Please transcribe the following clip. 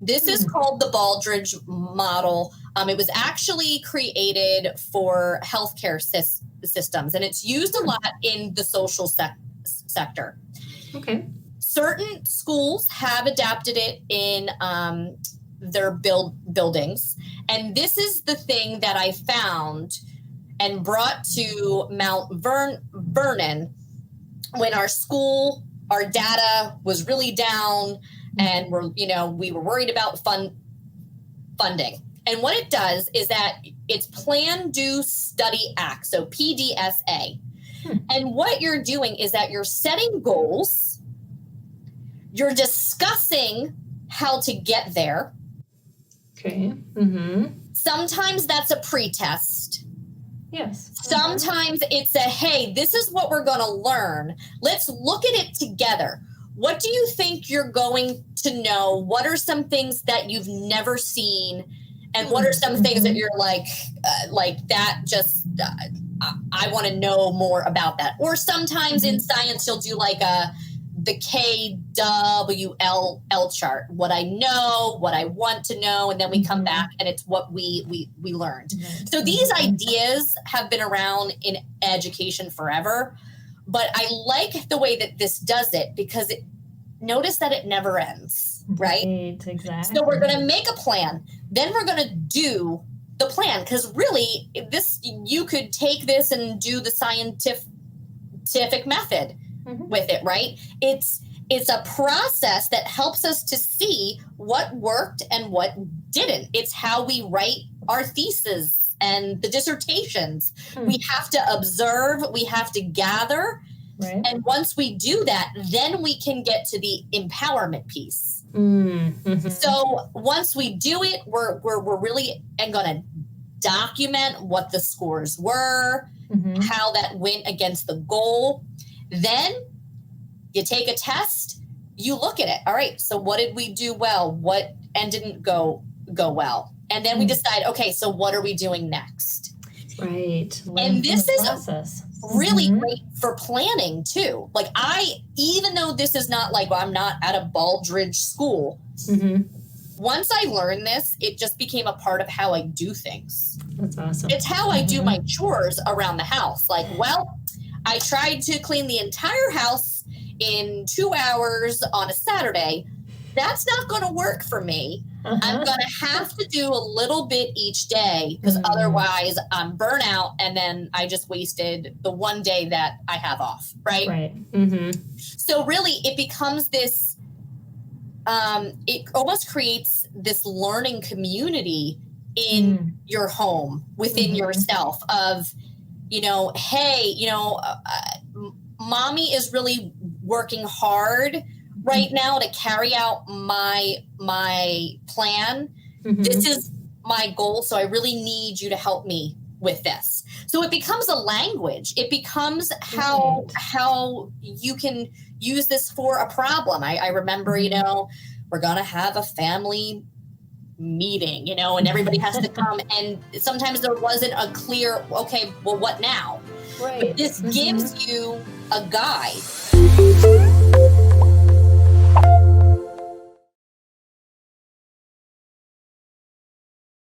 This is called the Baldrige model. It was actually created for healthcare systems, and it's used a lot in the social sector. Okay. Certain schools have adapted it in their buildings, and this is the thing that I found and brought to Mount Vernon when our data was really down, and we were worried about funding. And what it does is that it's Plan, Do, Study, Act, so PDSA. And what you're doing is that you're setting goals, you're discussing how to get there. Okay. Mm-hmm. Sometimes that's a pretest. Yes. Sometimes it's a, hey, this is what we're going to learn. Let's look at it together. What do you think you're going to know? What are some things that you've never seen? And what are some things that you're like that just, I want to know more about that. Or sometimes in science, you'll do like the KWL chart, what I know, what I want to know, and then we come back and it's what we learned. So these ideas have been around in education forever, but I like the way that this does it because notice that it never ends, right? Exactly. So we're going to make a plan, then we're going to do the plan, because really you could take this and do the scientific method with it, right? It's a process that helps us to see what worked and what didn't. It's how we write our theses and the dissertations. We have to observe, we have to gather. Right. And once we do that, then we can get to the empowerment piece. So once we do it, we're really going to document what the scores were, how that went against the goal. Then you take a test, you look at it. All right, so what did we do well? What and didn't go well? And then we decide, okay, so what are we doing next? Right. And this is process. Really great for planning too. Like even though this is not like, well, I'm not at a Baldrige school. Once I learned this, it just became a part of how I do things. That's awesome. It's how I do my chores around the house. Like, well, I tried to clean the entire house in 2 hours on a Saturday. That's not going to work for me. I'm going to have to do a little bit each day because otherwise I'm burnt out and then I just wasted the one day that I have off, right? Right. So really it becomes this, it almost creates this learning community in your home, within yourself of, hey, mommy is really working hard right now to carry out my plan. This is my goal. So I really need you to help me with this. So it becomes a language. It becomes how you can use this for a problem. I remember, we're going to have a family meeting, and everybody has to come. And sometimes there wasn't a clear, okay, well, what now? Right. But this gives you a guide.